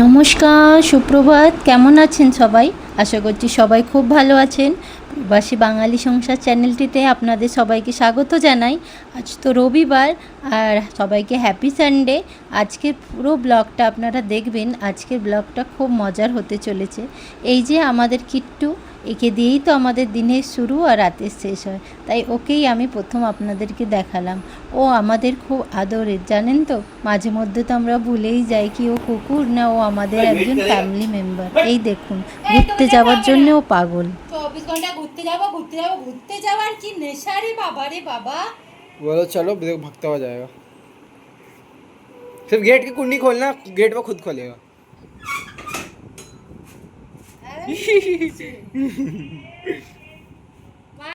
নমস্কার, সুপ্রভাত। কেমন আছেন সবাই? আশা করছি সবাই খুব ভালো আছেন। প্রবাসী বাঙালি সংসার চ্যানেলটিতে আপনাদের সবাইকে স্বাগত জানাই। আজ তো রবিবার, আর সবাইকে হ্যাপি সানডে। আজকের পুরো ব্লগটা আপনারা দেখবেন। আজকের ব্লগটা খুব মজার হতে চলেছে। এই যে আমাদের কিট্টু, একে দিয়েই তো আমাদের দিনের শুরু আর রাতের শেষ হয়, তাই ওকেই আমি প্রথম আপনাদেরকে দেখালাম। ও আমাদের খুব আদরের, জানেন তো। মাঝে মধ্যে তো আমরা ভুলেই যাই কি ও কুকুর না ও আমাদের একজন ফ্যামিলি মেম্বার। এই দেখুন, ঘুরতে যাওয়ার জন্য ও পাগল। 24 ঘন্টা ঘুরতে যাবো ঘুরতে যাবো ঘুরতে যাওয়ার কি নেশা রে বাবা রে बाबा। बोलो चलो देखो भगता हो जाएगा। सिर्फ गेट की कुंडी खोलना, गेट वो खुद खोलेगा।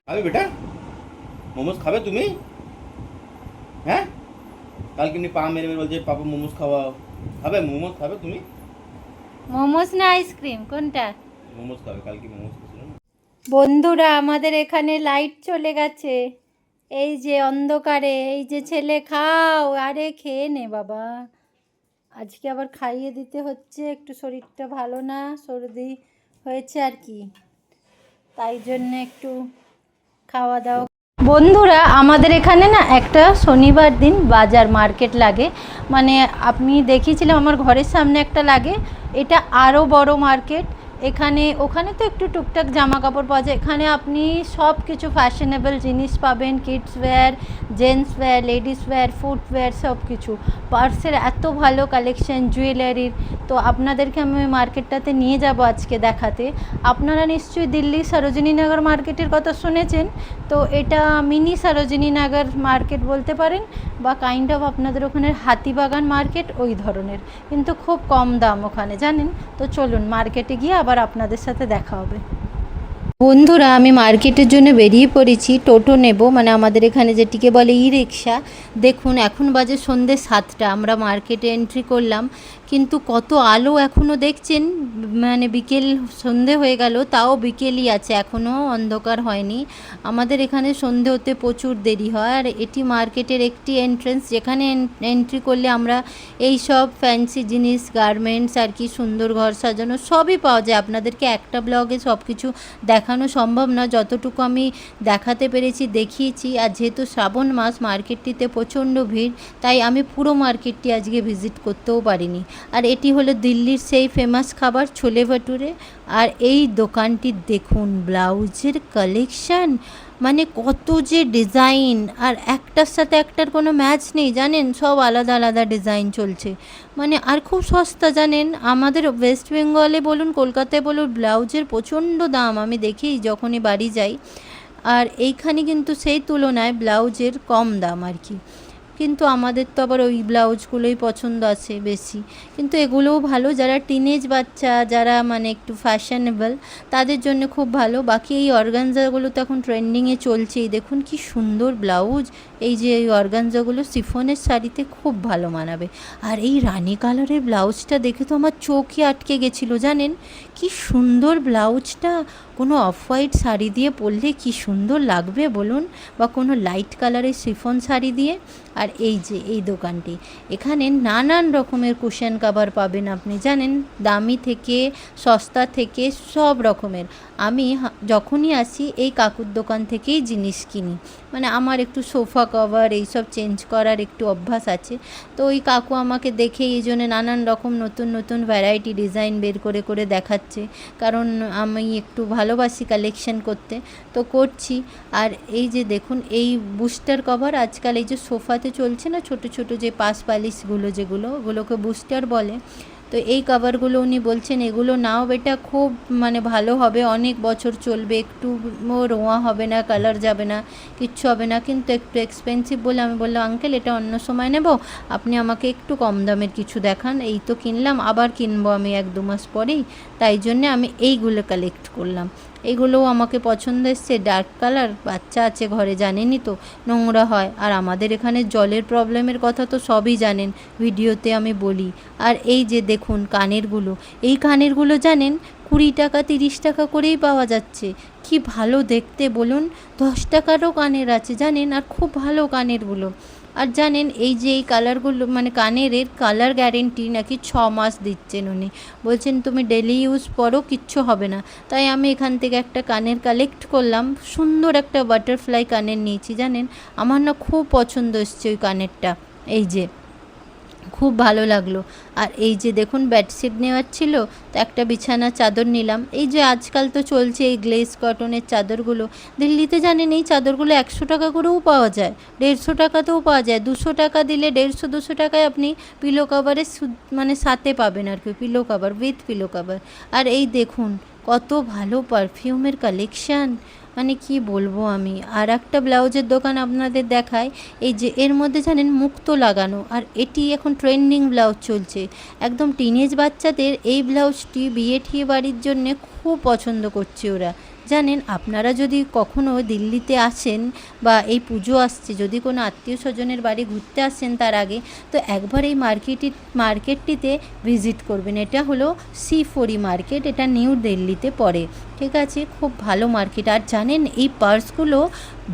খাবে বেটা? মোমোস খাবে তুমি? হ্যাঁ, কালকে এমনি পা মেরে মেরে বলছে পাপা মোমোস খাওয়াও। খাবে মোমোস? খাবে তুমি? মোমোস না আইসক্রিম, কোনটা? মোমোস খাবে, কালকে মোমোস খেয়েছিল না। বন্ধুরা, আমাদের এখানে লাইট চলে গেছে। এই যে অন্ধকারে, এই যে ছেলে খাও, আরে খেয়ে নে বাবা। আজকে আবার খাইয়ে দিতে হচ্ছে, একটু শরীরটা ভালো না, সর্দি হয়েছে আর কি, তাই জন্য একটু খাওয়া দাওয়া। বন্ধুরা, আমাদের এখানে না একটা শনিবার দিন বাজার মার্কেট লাগে। মানে আপনি দেখিয়েছিলাম আমার ঘরের সামনে একটা লাগে, এটা আরও বড় মার্কেট। এখানে ওখানে তো একটু টুকটাক জামা কাপড় পাওয়া যায়, এখানে আপনি সব কিছু ফ্যাশনেবল জিনিস পাবেন। Kids wear, gents wear, ladies wear, footwear, সব কিছু। পার্সের এত ভালো কালেকশন, জুয়েলারির। তো আপনাদেরকে আমি ওই মার্কেটটাতে নিয়ে যাব আজকে দেখাতে। আপনারা নিশ্চয়ই দিল্লি সরোজিনীনগর মার্কেটের কথা শুনেছেন, তো এটা মিনি সরোজিনীনগর মার্কেট বলতে পারেন, বা কাইন্ড অফ আপনাদের ওখানে হাতিবাগান মার্কেট ওই ধরনের, কিন্তু খুব কম দাম ওখানে, জানেন তো। চলুন মার্কেটে গিয়ে আবার আপনাদের সাথে দেখা হবে। বন্ধুরা, আমি মার্কেটের জন্য বেরিয়ে পড়েছি। টোটো নেব, মানে আমাদের এখানে যেটিকে বলে ই রিক্সা। দেখুন এখন বাজে সন্ধ্যে 7টা, আমরা মার্কেটে এন্ট্রি করলাম, কিন্তু কত আলো এখনও দেখছেন। মানে বিকেল সন্ধে হয়ে গেল, তাও বিকেলই আছে, এখনও অন্ধকার হয়নি। আমাদের এখানে সন্ধে হতে প্রচুর দেরি হয়। আর এটি মার্কেটের একটি এন্ট্রেন্স, যেখানে এন্ট্রি করলে আমরা এই সব ফ্যান্সি জিনিস, গার্মেন্টস আর কি, সুন্দর ঘর সাজানো সবই পাওয়া যায়। আপনাদেরকে একটা ব্লগে সব কিছু দেখানো সম্ভব না, যতটুকু আমি দেখাতে পেরেছি দেখিয়েছি। আর যেহেতু শ্রাবণ মাস, মার্কেটটিতে প্রচণ্ড ভিড়, তাই আমি পুরো মার্কেটটি আজকে ভিজিট করতেও পারিনি। আর এটি হলো দিল্লির সেই ফেমাস খাবার ছোলে ভাটুরে। আর এই দোকানটি দেখুন, ব্লাউজের কালেকশান, মানে কত যে ডিজাইন, আর একটার সাথে একটার কোনো ম্যাচ নেই, জানেন। সব আলাদা আলাদা ডিজাইন চলছে, মানে আর খুব সস্তা, জানেন। আমাদের ওয়েস্ট বেঙ্গলে বলুন, কলকাতায় বলুন, ব্লাউজের প্রচণ্ড দাম আমি দেখি যখনই বাড়ি যাই। আর এইখানে কিন্তু সেই তুলনায় ব্লাউজের কম দাম আর কি। কিন্তু আমাদের তো আবার ওই ব্লাউজগুলোই পছন্দ আছে বেশি। কিন্তু এগুলোও ভালো, যারা টিনেজ বাচ্চা, যারা মানে একটু ফ্যাশনেবল, তাদের জন্য খুব ভালো। বাকি এই অর্গানজাগুলো তো এখন ট্রেন্ডিংয়ে চলছেই। দেখুন কি সুন্দর ব্লাউজ। এই যে এই অর্গানজাগুলো শিফনের শাড়িতে খুব ভালো মানাবে। আর এই রানী কালারের ব্লাউজটা দেখে তো আমার চোখই আটকে গেছিলো, জানেন। কি সুন্দর ব্লাউজটা, কোনো অফ হোয়াইট শাড়ি দিয়ে পরলে কি সুন্দর লাগবে বলুন, বা কোনো লাইট কালারের শিফন শাড়ি দিয়ে। আর এই যে এই দোকানটি, এখানে নানান রকমের কুশন কাভার পাবেন আপনি, জানেন, দামি থেকে সস্তা থেকে সব রকমের। আমি যখনই আসি এই কাকুর দোকান থেকেই জিনিস কিনি। মানে আমার একটু সোফা কভার এইসব চেঞ্জ করার একটু অভ্যাস আছে, তো ওই কাকু আমাকে দেখে এই জন্য নানান রকম নতুন নতুন ভ্যারাইটি ডিজাইন বের করে করে দেখাচ্ছে, কারণ আমি একটু ভালোবাসি কালেকশন করতে, তো করছি। আর এই যে দেখুন, এই বুস্টার কভার আজকাল এই যে সোফাতে চলছে না, ছোট ছোট যে পাশ পালিশগুলো, যেগুলো, ওগুলোকে বুস্টার বলে। তো এই কভারগুলো উনি বলছেন এগুলো নাও বেটা, খুব মানে ভালো হবে, অনেক বছর চলবে, একটু রোঁয়া হবে না, কালার যাবে না, কিচ্ছু হবে না, কিন্তু একটু এক্সপেন্সিভ বলে আমি বললাম, আঙ্কেল এটা অন্য সময় নেব, আপনি আমাকে একটু কম দামের কিছু দেখান। এই তো কিনলাম, আবার কিনবো আমি 1-2 মাস পরেই, তাই জন্যে আমি এইগুলো কালেক্ট করলাম। এগুলোও আমাকে পছন্দ এসছে, ডার্ক কালার, বাচ্চা আছে ঘরে, জানেনই তো, নোংরা হয়। আর আমাদের এখানে জলের প্রবলেমের কথা তো সবই জানেন, ভিডিওতে আমি বলি। আর এই যে দেখুন কানেরগুলো, এই কানেরগুলো জানেন 20 টাকা 30 টাকা করেই পাওয়া যাচ্ছে। কি ভালো দেখতে বলুন, 10 টাকারও কানের আছে, জানেন, আর খুব ভালো কানেরগুলো। আর জানেন এই যে এই কালারগুলো মানে কানের এর কালার গ্যারেন্টি নাকি 6 মাস দিচ্ছেন উনি, বলছেন তুমি ডেলি ইউজ করো কিচ্ছু হবে না। তাই আমি এখান থেকে একটা কানের কালেক্ট করলাম, সুন্দর একটা বাটারফ্লাই কানের নিয়েছি জানেন, আমার না খুব পছন্দ এসছে ওই কানেরটা, এই যে খুব ভালো লাগলো। আর এই যে দেখুন বেডশিট নেওয়ার ছিল, তো একটা বিছানা চাদর নিলাম। এই যে আজকাল তো চলছে এই গ্লেজ কটনের চাদরগুলো, দিল্লিতে জানেন এই চাদরগুলো 100 টাকা করেও পাওয়া যায়, 150 টাকাতেও পাওয়া যায়, 200 টাকা দিলে 150-200 টাকায় আপনি পিলো কাভারের মানে সাথে পাবেন আর কি, pillow cover with pillow cover. আর এই দেখুন কত ভালো পারফিউমের কালেকশান, মানে কি বলবো আমি। আর একটা ব্লাউজের দোকান আপনাদের দেখায়, এই যে এর মধ্যে জানেন মুক্তো লাগানো, আর এটি এখন ট্রেন্ডিং ব্লাউজ চলছে, একদম টিনেজ বাচ্চাদের এই ব্লাউজটি বিয়ে ঠিয়ে বাড়ির জন্যে খুব পছন্দ করছে ওরা। জানেন আপনারা যদি কখনো দিল্লিতে আসেন বা এই পুজো আসছে, যদি কোনো আত্মীয় স্বজনের বাড়ি ঘুরতে আসেন তার আগে, তো একবার এই মার্কেটটিতে ভিজিট করবেন। এটা হলো C4E মার্কেট, এটা নিউ দিল্লিতে পড়ে, ঠিক আছে, খুব ভালো মার্কেট। আর জানেন এই পার্সগুলো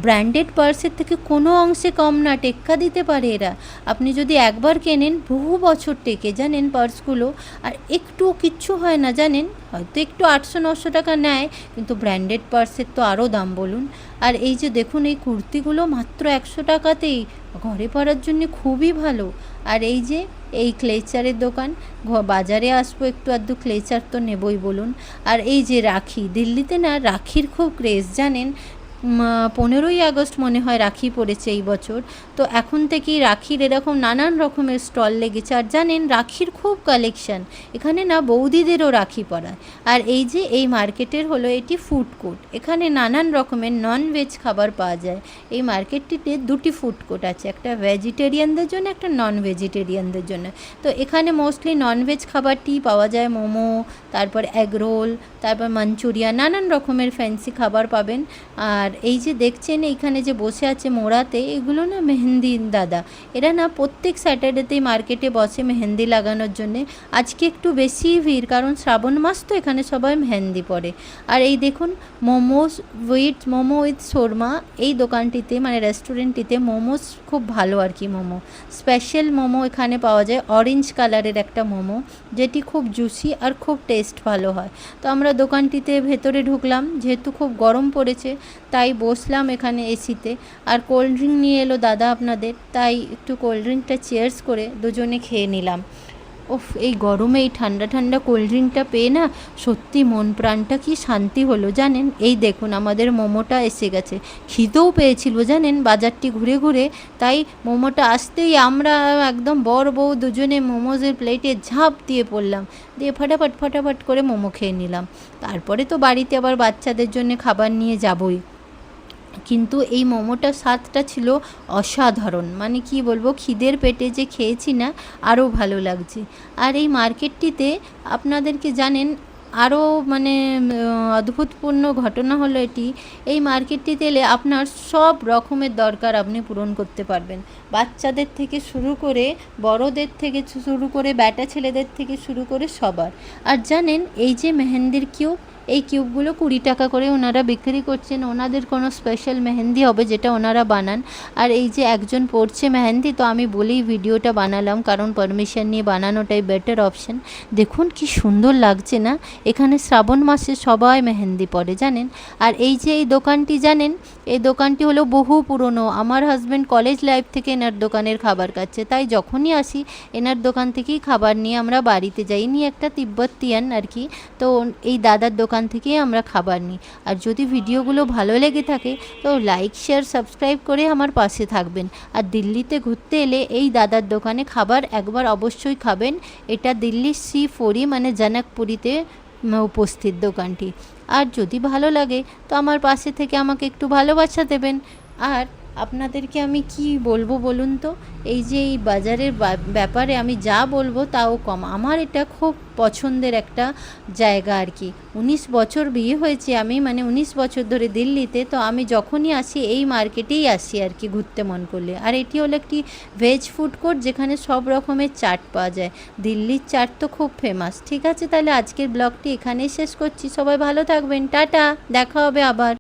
ব্র্যান্ডেড পার্সের থেকে কোনো অংশে কম না, টেক্কা দিতে পারে এরা। আপনি যদি একবার কেনেন বহু বছর টেকে, জানেন পার্সগুলো। আর একটু কিচ্ছু হয় না জানেন, হয়তো একটু 800-900 টাকা নেয়, কিন্তু ব্র্যান্ডেড পার্সের তো আরও দাম বলুন। আর এই যে দেখুন এই কুর্তিগুলো মাত্র 100 টাকাতেই, ঘরে পরার জন্য খুবই ভালো। আর এই যে এই ক্লেচারের দোকান, বাজারে আসবো একটু আধটু ক্লেচার তো নেবই বলুন। আর এই যে রাখি, দিল্লিতে না রাখির খুব ক্রেজ জানেন, 15ই আগস্ট মনে হয় রাখি পড়েছে এই বছর, তো এখন থেকেই রাখির এরকম নানান রকমের স্টল লেগেছে। আর জানেন রাখির খুব কালেকশান, এখানে না বৌদিদেরও রাখি পরায়। আর এই যে এই মার্কেটের হলো এটি ফুড কোর্ট, এখানে নানান রকমের নন ভেজ খাবার পাওয়া যায়। এই মার্কেটটিতে দুটি ফুড কোর্ট আছে, একটা ভেজিটেরিয়ানদের জন্য, একটা নন ভেজিটেরিয়ানদের জন্য। তো এখানে মোস্টলি নন ভেজ খাবারটি পাওয়া যায়, মোমো, তারপর এগ রোল, তারপর মাঞ্চুরিয়ান, নানান রকমের ফ্যান্সি খাবার পাবেন। আর এই যে দেখছেন এইখানে যে বসে আছে মোড়াতে, এগুলো না মেহেন্দি দাদা, এরা না প্রত্যেক স্যাটারডেতেই মার্কেটে বসে মেহেন্দি লাগানোর জন্যে। আজকে একটু বেশি ভিড়, কারণ শ্রাবণ মাস তো, এখানে সবাই মেহেন্দি পরে। আর এই দেখুন মোমো উইথ শর্মা, এই দোকানটিতে মানে রেস্টুরেন্টটিতে মোমোস খুব ভালো আর কি, মোমো স্পেশাল মোমো এখানে পাওয়া যায়, অরেঞ্জ কালারের একটা মোমো, যেটি খুব জুসি আর খুব টেস্ট ভালো হয়। তো আমরা দোকানটিতে ভেতরে ঢুকলাম, যেহেতু খুব গরম পড়েছে তাই বসলাম এখানে এসিতে। আর কোল্ড ড্রিঙ্ক নিয়ে এলো দাদা আপনাদের, তাই একটু কোল্ড ড্রিঙ্কটা চেয়ার্স করে দুজনে খেয়ে নিলাম। ওফ, এই গরমে এই ঠান্ডা ঠান্ডা কোল্ড ড্রিঙ্কটা পেয়ে না সত্যি মন প্রাণটা কি শান্তি হলো জানেন। এই দেখুন আমাদের মোমোটা এসে গেছে, খিদেও পেয়েছিল জানেন বাজারটি ঘুরে ঘুরে, তাই মোমোটা আসতেই আমরা একদম বর বউ দুজনে মোমোজের প্লেটে ঝাঁপ দিয়ে পড়লাম, দিয়ে ফটাফট করে মোমো খেয়ে নিলাম। তারপরে তো বাড়িতে আবার বাচ্চাদের জন্য খাবার নিয়ে যাবই, কিন্তু এই মোমোটার স্বাদটা ছিল অসাধারণ, মানে কি বলবো, খিদের পেটে যে খেয়েছি না আরও ভালো লাগছে। আর এই মার্কেটটিতে আপনাদেরকে জানেন আরও মানে অদ্ভুতপূর্ণ ঘটনা হলো এটি, এই মার্কেটটিতে এলে আপনার সব রকমের দরকার আপনি পূরণ করতে পারবেন, বাচ্চাদের থেকে শুরু করে বড়দের থেকে শুরু করে ব্যাটা ছেলেদের থেকে শুরু করে সবার। আর জানেন এই যে মেহেন্দির কিউব, এই কিউবগুলো 20 টাকা করে ওনারা বিক্রি করছেন, ওনাদের কোনো স্পেশাল মেহেন্দি হবে যেটা ওনারা বানান। আর এই যে একজন পড়ছে মেহেন্দি, তো আমি বলেই ভিডিওটা বানালাম, কারণ পারমিশন নিয়ে বানানোটাই বেটার অপশন। দেখুন কি সুন্দর লাগছে না, এখানে শ্রাবণ মাসে সবাই মেহেন্দি পড়ে জানেন। আর এই যে এই দোকানটি জানেন, এই দোকানটি হলো বহু পুরনো, আমার হাজব্যান্ড কলেজ লাইফ থেকে এনার দোকানের খাবার খাচ্ছে, তাই যখনই আসি এনার দোকান থেকেই খাবার নিয়ে আমরা বাড়িতে যাই, নিয়ে একটা তিব্বতিয়ান আর কি, তো এই দাদার দোকান থেকেই আমরা খাবার নিই। আর যদি ভিডিওগুলো ভালো লেগে থাকে তো লাইক শেয়ার সাবস্ক্রাইব করে আমার পাশে থাকবেন। আর দিল্লিতে ঘুরতে এলে এই দাদার দোকানে খাবার একবার অবশ্যই খাবেন, এটা দিল্লির C4E মানে জনকপুরীতে উপস্থিত দোকানটি। আর যদি ভালো লাগে তো আমার পাশে থেকে আমাকে একটু ভালোবাসা দেবেন। আর আপনাদেরকে আমি কি বলবো বলুন তো, এই যে এই বাজারের ব্যাপারে আমি যা বলবো তাও কম, আমার এটা খুব পছন্দের একটা জায়গা আর কি। 19 বছর বিয়ে হয়েছে আমি, মানে 19 বছর ধরে দিল্লিতে, তো আমি যখনই আসি এই মার্কেটেই আসি আর কি ঘুরতে মন করলে। আর এটি হলো একটি ভেজ ফুড কোর্ট, যেখানে সব রকমের চাট পাওয়া যায়, দিল্লির চাট তো খুব ফেমাস। ঠিক আছে, তাহলে আজকের ব্লগটি এখানেই শেষ করছি, সবাই ভালো থাকবেন, টাটা, দেখা হবে আবার।